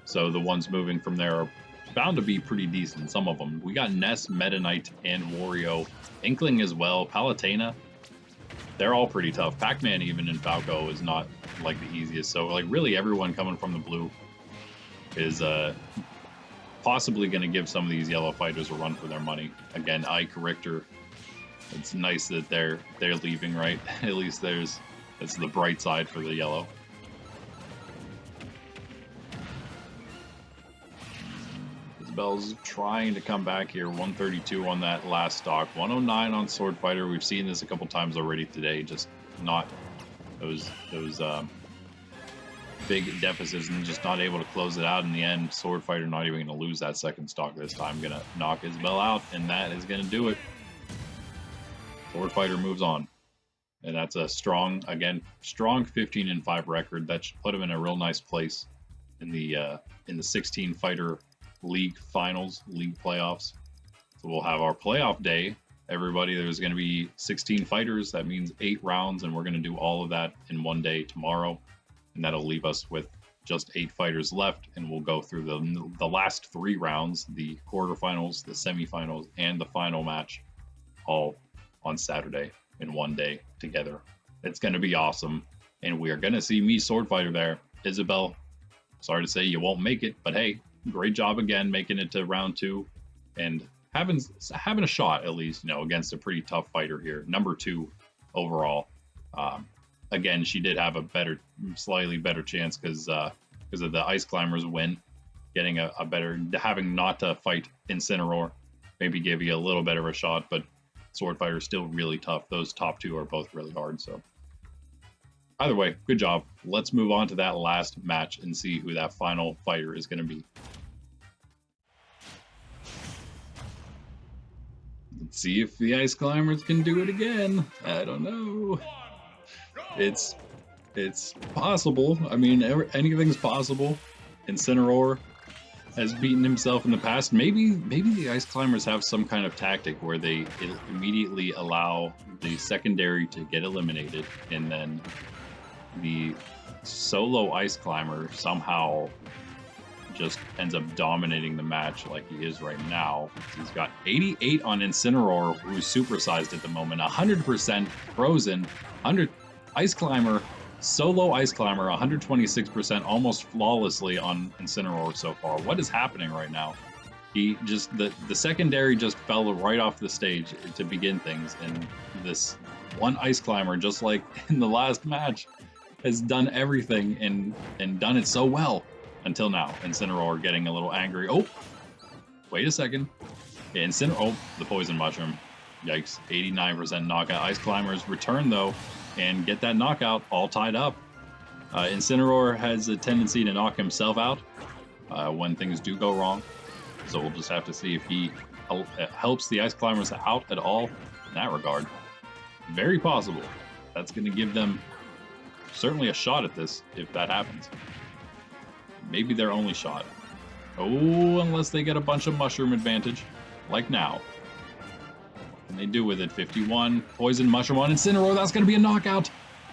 So the ones moving from there are bound to be pretty decent, some of them. We got Ness, Meta Knight, and Wario. Inkling as well, Palutena. They're all pretty tough. Pac-Man even in Falco is not like the easiest. So like really everyone coming from the blue is possibly going to give some of these yellow fighters a run for their money. Again, Ike, Richter. It's nice that they're leaving, right? At least that's the bright side for the yellow. Isabelle's trying to come back here. 132 on that last stock. 109 on Swordfighter. We've seen this a couple times already today. Just not those big deficits and just not able to close it out in the end. Swordfighter not even going to lose that second stock this time. Going to knock Isabelle out, and that is going to do it. Swordfighter moves on. And that's a strong 15-5 record. That should put him in a real nice place in the 16 fighter league finals, league playoffs. So we'll have our playoff day. Everybody, there's going to be 16 fighters. That means 8 rounds, and we're going to do all of that in one day tomorrow. And that'll leave us with just 8 fighters left, and we'll go through the last 3 rounds, the quarterfinals, the semifinals, and the final match, all on Saturday in one day together. It's going to be awesome, and we are going to see me Swordfighter there. Isabelle, sorry to say you won't make it, but hey, great job again making it to round 2 and having a shot at least, against a pretty tough fighter here. Number 2 overall. Again, she did have a slightly better chance because of the Ice Climbers win, getting having not to fight Incineroar maybe gave you a little better of a shot, but Swordfighter is still really tough. Those top 2 are both really hard, so either way, good job. Let's move on to that last match and see who that final fighter is going to be. Let's see if the Ice Climbers can do it again. I don't know. It's possible. I mean, anything's possible. Incineroar has beaten himself in the past. Maybe the Ice Climbers have some kind of tactic where they immediately allow the secondary to get eliminated, and then the solo Ice Climber somehow just ends up dominating the match like he is right now. He's got 88 on Incineroar, who's supersized at the moment, 100% frozen, 100 Ice Climber, solo Ice Climber, 126%, almost flawlessly on Incineroar so far. What is happening right now? He just, the secondary just fell right off the stage to begin things, and this one Ice Climber, just like in the last match, has done everything and done it so well until now. Incineroar getting a little angry. Oh, wait a second. Yeah, oh, the poison mushroom. Yikes, 89% knockout. Ice Climbers return though and get that knockout all tied up. Incineroar has a tendency to knock himself out when things do go wrong. So we'll just have to see if he helps the Ice Climbers out at all in that regard. Very possible. That's going to give them certainly a shot at this if that happens. Maybe their only shot. Oh, unless they get a bunch of mushroom advantage, like now. What can they do with it? 51, poison mushroom on Incineroar. That's going to be a knockout.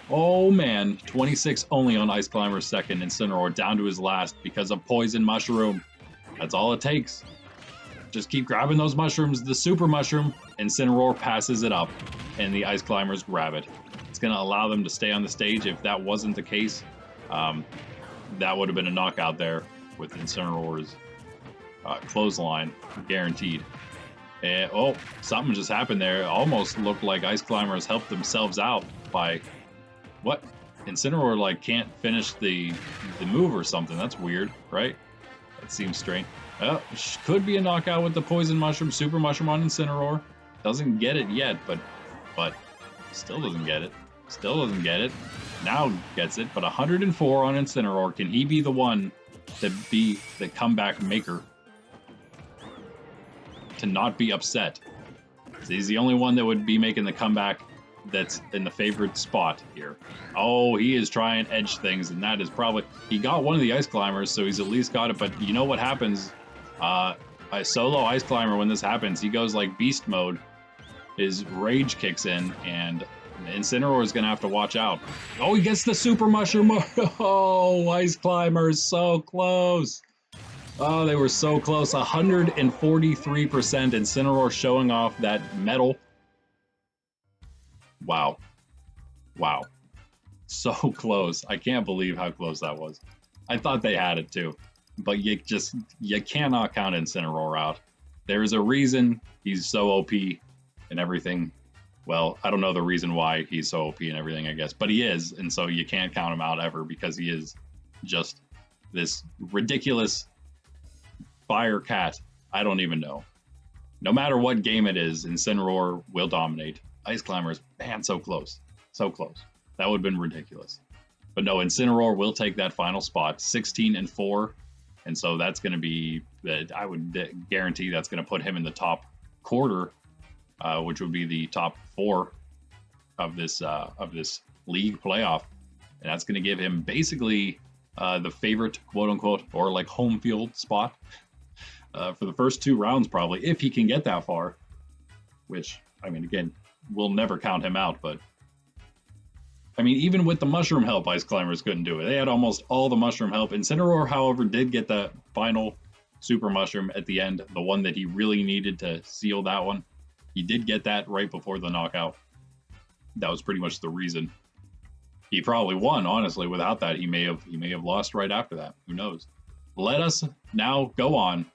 Oh man, 26 only on Ice Climber's second. Incineroar down to his last because of poison mushroom. That's all it takes. Just keep grabbing those mushrooms. The super mushroom, Incineroar passes it up, and the Ice Climbers grab it. It's going to allow them to stay on the stage. If that wasn't the case, that would have been a knockout there with Incineroar's clothesline guaranteed. Oh, something just happened there. It almost looked like Ice Climbers helped themselves out by what? Incineroar like can't finish the move or something. That's weird, right? That seems strange. Oh, could be a knockout with the Poison Mushroom, Super Mushroom on Incineroar. Doesn't get it yet, but still doesn't get it. Still doesn't get it. Now gets it, but 104 on Incineroar. Can he be the one to be the comeback maker? To not be upset. So he's the only one that would be making the comeback that's in the favorite spot here. Oh, he is trying edge things, and that is probably... He got one of the Ice Climbers, so he's at least got it, but you know what happens? A solo Ice Climber, when this happens, he goes like beast mode. His rage kicks in, and Incineroar is going to have to watch out. Oh, he gets the Super Mushroom. Oh, Ice Climbers, so close. Oh, they were so close. 143%. Incineroar showing off that metal. Wow. Wow. So close. I can't believe how close that was. I thought they had it too. But you cannot count Incineroar out. There is a reason he's so OP and everything. Well, I don't know the reason why he's so OP and everything, I guess. But he is, and so you can't count him out ever because he is just this ridiculous fire cat. I don't even know. No matter what game it is, Incineroar will dominate. Ice Climbers, man, so close. So close. That would have been ridiculous. But no, Incineroar will take that final spot, 16-4. And so that's going to be, I would guarantee that's going to put him in the top quarter, which would be the top 4 of this league playoff. And that's going to give him basically the favorite, quote unquote, or like home field spot for the first 2 rounds, probably, if he can get that far. Which, I mean, again, we'll never count him out, but I mean, even with the mushroom help, Ice Climbers couldn't do it. They had almost all the mushroom help. Incineroar, however, did get the final super mushroom at the end, the one that he really needed to seal that one. He did get that right before the knockout. That was pretty much the reason. He probably won, honestly. Without that, he may have lost right after that. Who knows? Let us now go on.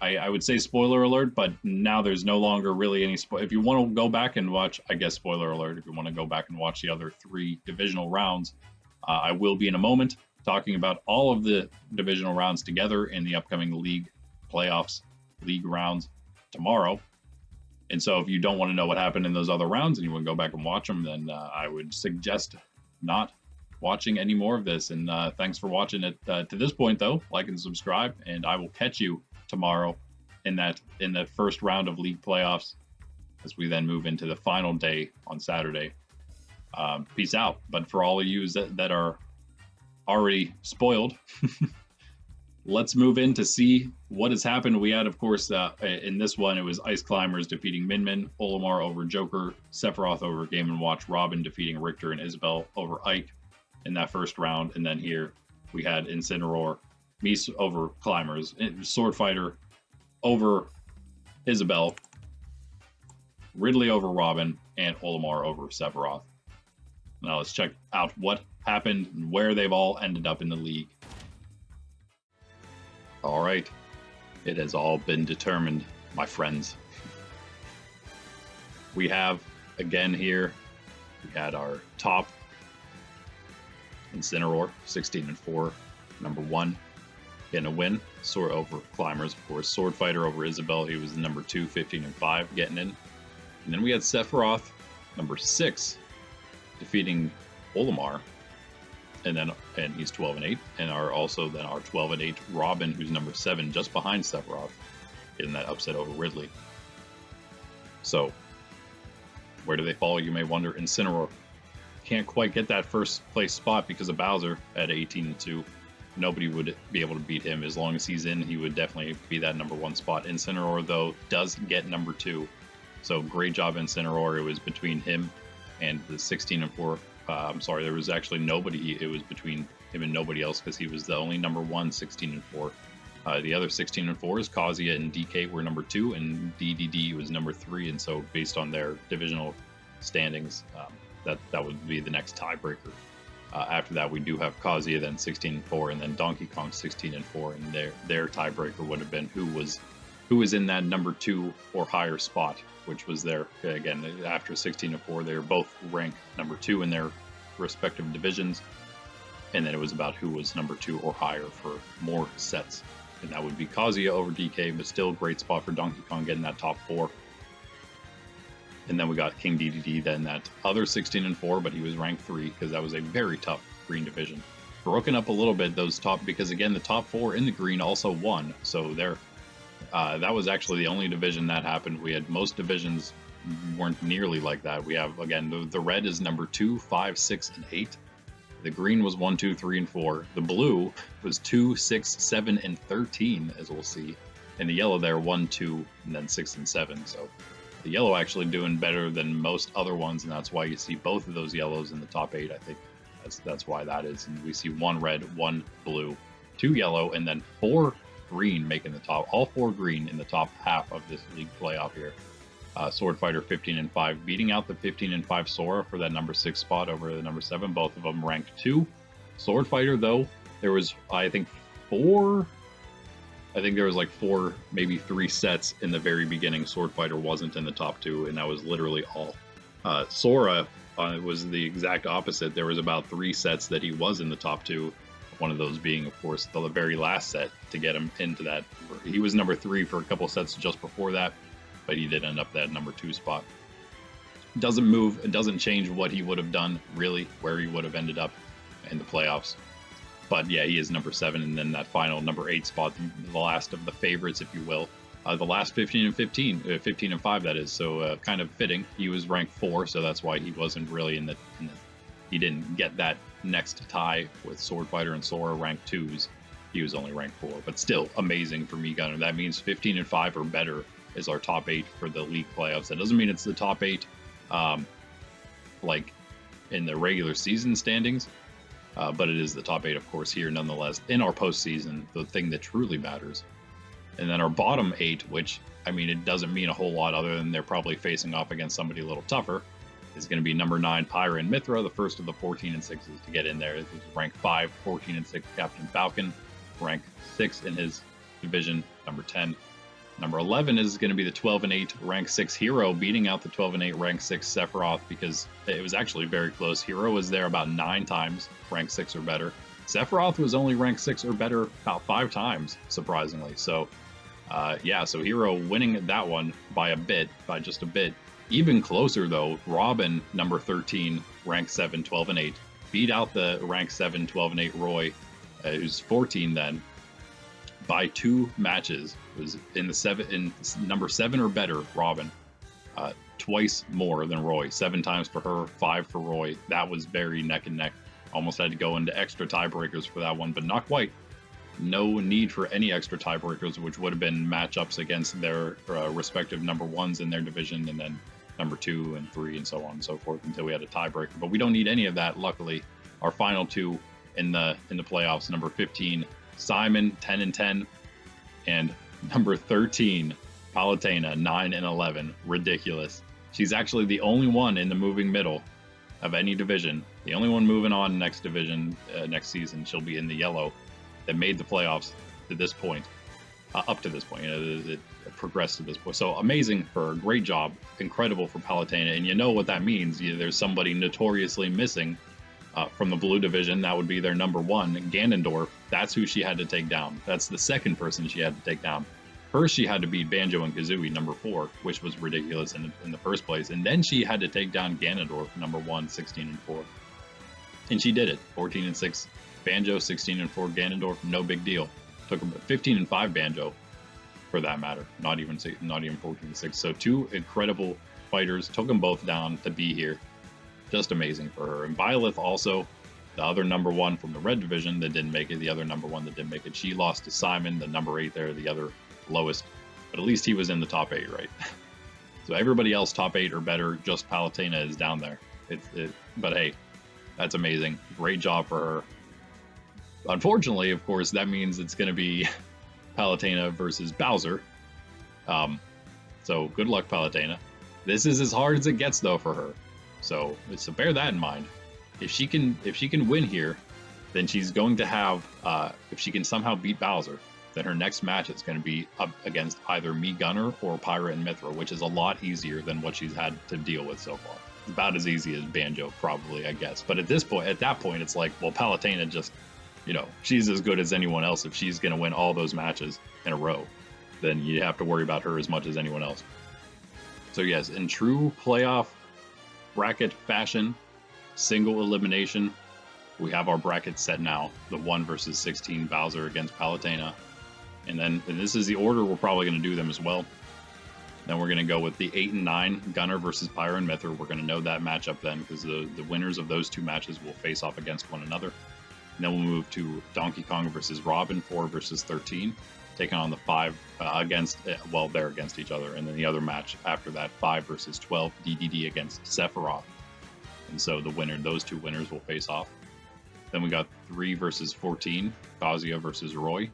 I would say spoiler alert, but now there's no longer really any if you want to go back and watch, I guess spoiler alert, if you want to go back and watch the other 3 divisional rounds, I will be in a moment talking about all of the divisional rounds together in the upcoming league playoffs, league rounds tomorrow. And so if you don't want to know what happened in those other rounds and you want to go back and watch them, then I would suggest not watching any more of this. And thanks for watching it to this point, though. Like and subscribe, and I will catch you tomorrow in the first round of league playoffs as we then move into the final day on Saturday. Peace out. But for all of you that are already spoiled, let's move in to see what has happened. We had, of course, in this one, it was Ice Climbers defeating Min, Olimar over Joker, Sephiroth over Game & Watch, Robin defeating Richter, and Isabelle over Ike in that first round. And then here we had Incineroar, Mies over Climbers, Swordfighter over Isabelle, Ridley over Robin, and Olimar over Sephiroth. Now let's check out what happened and where they've all ended up in the league. All right, it has all been determined, my friends. We have, again here, we had our top Incineroar, 16-4, number 1. Getting a win. Sword over Climbers, of course. Swordfighter over Isabelle. He was the number 2, 15-5, getting in. And then we had Sephiroth, number 6, defeating Olimar. And he's 12-8. And our 12-8 Robin, who's number 7, just behind Sephiroth, getting that upset over Ridley. So, where do they fall, you may wonder. Incineroar can't quite get that first place spot because of Bowser at 18-2. Nobody would be able to beat him. As long as he's in, he would definitely be that number 1 spot. Incineroar, though, does get number 2. So great job, Incineroar. It was between him and the 16-4. I'm sorry, there was actually nobody. It was between him and nobody else because he was the only number 1, 16-4. The other 16-4 is Kazuya and DK were number 2, and DDD was number 3. And so based on their divisional standings, that would be the next tiebreaker. After that, we do have Kazuya, then 16-4, and then Donkey Kong 16-4, and their tiebreaker would have been who was who was in that number 2 or higher spot, which was there again after 16-4. They were both ranked number 2 in their respective divisions, and then it was about who was number 2 or higher for more sets, and that would be Kazuya over DK, but still great spot for Donkey Kong getting that top 4. And then we got King DDD, then that other 16-4, but he was ranked 3 because that was a very tough green division. Broken up a little bit, those top, because again, the top 4 in the green also won. So there, that was actually the only division that happened. We had most divisions weren't nearly like that. We have, again, the red is number 2, 5, 6, and 8. The green was 1, 2, 3, and 4. The blue was 2, 6, 7, and 13, as we'll see. And the yellow there, 1, 2, and then 6 and 7. So the yellow actually doing better than most other ones, and that's why you see both of those yellows in the top 8. I think that's why that is. And we see 1 red, 1 blue, 2 yellow, and then 4 green making the top. All 4 green in the top half of this league playoff here. Swordfighter 15-5, beating out the 15-5 Sora for that number 6 spot over the number 7. Both of them ranked 2. Swordfighter, though, there was, I think there was like 4, maybe 3 sets in the very beginning. Swordfighter wasn't in the top 2, and that was literally all. Sora was the exact opposite. There was about 3 sets that he was in the top 2. One of those being, of course, the very last set to get him into that. He was number 3 for a couple sets just before that, but he did end up that number 2 spot. Doesn't move, it doesn't change what he would have done, really, where he would have ended up in the playoffs. But yeah, he is number 7, and then that final number 8 spot, the last of the favorites, if you will. The last 15-5, that is. So kind of fitting. He was ranked 4, so that's why he wasn't really in the he didn't get that next tie with Swordfighter and Sora ranked 2s. He was only ranked 4, but still amazing for me, Gunner. That means 15-5 or better is our top 8 for the league playoffs. That doesn't mean it's the top 8 like in the regular season standings, but it is the top 8, of course, here nonetheless in our postseason, the thing that truly matters. And then our bottom 8, which, I mean, it doesn't mean a whole lot other than they're probably facing off against somebody a little tougher, is going to be number 9, Pyra and Mithra, the first of the 14-6s to get in there. This is rank 5, 14-6, Captain Falcon, rank 6 in his division, number 10. Number 11 is going to be the 12-8, rank 6 Hero, beating out the 12-8, rank 6 Sephiroth, because it was actually very close. Hero was there about 9 times, rank 6 or better. Sephiroth was only rank 6 or better about 5 times, surprisingly. So, yeah, so Hero winning that one by just a bit. Even closer, though, Robin, number 13, rank 7, 12-8, beat out the rank 7, 12-8 Roy, who's 14 then, by 2 matches. It was in number 7 or better, Robin, twice more than Roy. 7 times for her, 5 for Roy. That was very neck and neck. Almost had to go into extra tiebreakers for that one, but not quite. No need for any extra tiebreakers, which would have been matchups against their respective number 1s in their division, and then number 2 and 3 and so on and so forth until we had a tiebreaker. But we don't need any of that, luckily. Our final 2 in the playoffs, number 15, Simon, 10-10, and number 13, Palutena, 9-11. Ridiculous. She's actually the only one in the moving middle of any division. The only one moving on next division, next season. She'll be in the yellow that made the playoffs to this point, up to this point. It progressed to this point. So amazing for her, great job, incredible for Palutena. And you know what that means. There's somebody notoriously missing from the blue division. That would be their number 1, Ganondorf. That's who she had to take down. That's the second person she had to take down. First, she had to beat Banjo and Kazooie, number 4, which was ridiculous in the first place. And then she had to take down Ganondorf, number 1, 16-4. And she did it. 14-6 Banjo, 16-4 Ganondorf, no big deal. Took 15-5 Banjo, for that matter. Not even 14-6. So 2 incredible fighters, took them both down to be here. Just amazing for her. And Byleth also, the other number 1 from the red division that didn't make it, the other number 1 that didn't make it. She lost to Simon, the number 8 there, the other lowest. But at least he was in the top 8, right? So everybody else top 8 or better, just Palutena is down there. But hey, that's amazing. Great job for her. Unfortunately, of course, that means it's going to be Palutena versus Bowser. So good luck, Palutena. This is as hard as it gets, though, for her. So bear that in mind. If she can win here, then she's going to have. If she can somehow beat Bowser, then her next match is going to be up against either me Gunner or Pyra and Mithra, which is a lot easier than what she's had to deal with so far. About as easy as Banjo, probably, I guess. But at that point, it's like, well, Palutena just, you know, she's as good as anyone else. If she's going to win all those matches in a row, then you have to worry about her as much as anyone else. So yes, in true playoff bracket fashion, single elimination, we have our bracket set now. The 1 versus 16 Bowser against Palutena. And this is the order we're probably going to do them as well. Then we're going to go with the 8 and 9 Gunner versus Pyra and Mithra. We're going to know that matchup then, because the winners of those two matches will face off against one another. And then we'll move to Donkey Kong versus Robin, 4 versus 13, taking on the 5 they're against each other. And then the other match after that, 5 versus 12, DDD against Sephiroth. And so those two winners will face off. Then we got 3 versus 14, Kazuya versus Roy.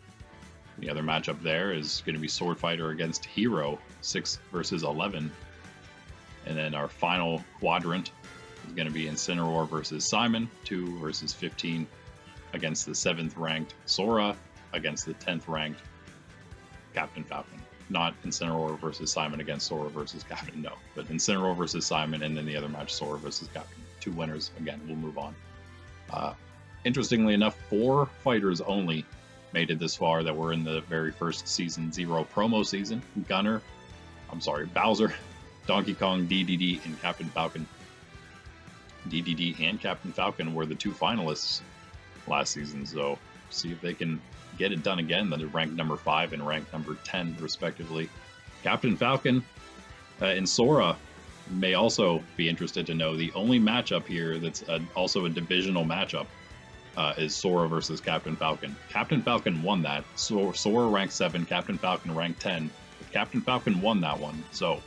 The other matchup there is going to be Swordfighter against Hero, 6 versus 11. And then our final quadrant is going to be Incineroar versus Simon, 2 versus 15, against the 7th ranked Sora, against the 10th ranked Captain Falcon. Not Incineroar versus Simon against Sora versus Captain, no. But Incineroar versus Simon, and then the other match, Sora versus Captain. 2 winners. Again, we'll move on. Interestingly enough, 4 fighters only made it this far that were in the very first Season 0 promo season. Bowser, Donkey Kong, DDD, and Captain Falcon. DDD and Captain Falcon were the 2 finalists last season, so see if they can get it done again. They're ranked number 5 and ranked number 10, respectively. Captain Falcon and Sora may also be interested to know the only matchup here that's also a divisional matchup is Sora versus Captain Falcon. Captain Falcon won that. Sora ranked 7, Captain Falcon ranked 10. But Captain Falcon won that one, so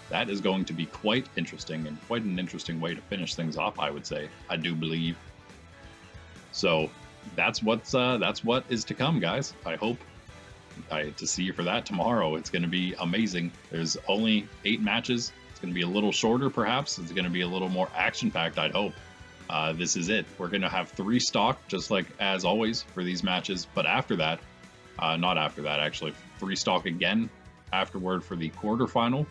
that is going to be quite interesting and quite an interesting way to finish things off, I would say. I do believe. So that's what is to come, guys. I hope to see you for that tomorrow. It's going to be amazing. There's only 8 matches. It's going to be a little shorter, perhaps. It's going to be a little more action-packed, I'd hope. This is it. We're going to have 3 stock, just like as always, for these matches. But after that, not after that, actually, 3 stock again afterward for the quarterfinal.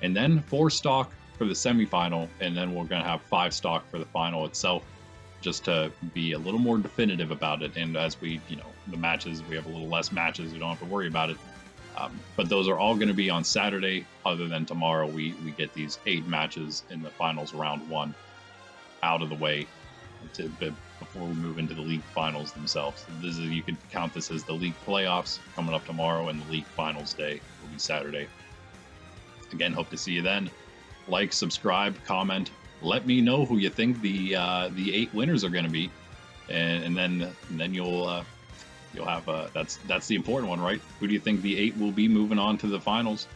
And then 4 stock for the semifinal. And then we're going to have 5 stock for the final itself, just to be a little more definitive about it. And as we, the matches, we have a little less matches. We don't have to worry about it. But those are all going to be on Saturday. Other than tomorrow, we get these 8 matches in the finals round 1 out of the way before we move into the league finals themselves. You could count this as the league playoffs coming up tomorrow, and the league finals day will be Saturday. Again, hope to see you then. Like, subscribe, comment. Let me know who you think the 8 winners are going to be, and then you'll have that's the important one, right? Who do you think the 8 will be moving on to the finals?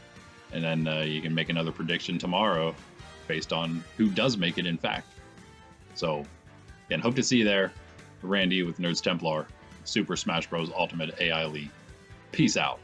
And then you can make another prediction tomorrow based on who does make it, in fact. So, again, hope to see you there. Randy with Nerds Templar, Super Smash Bros. Ultimate AI League. Peace out.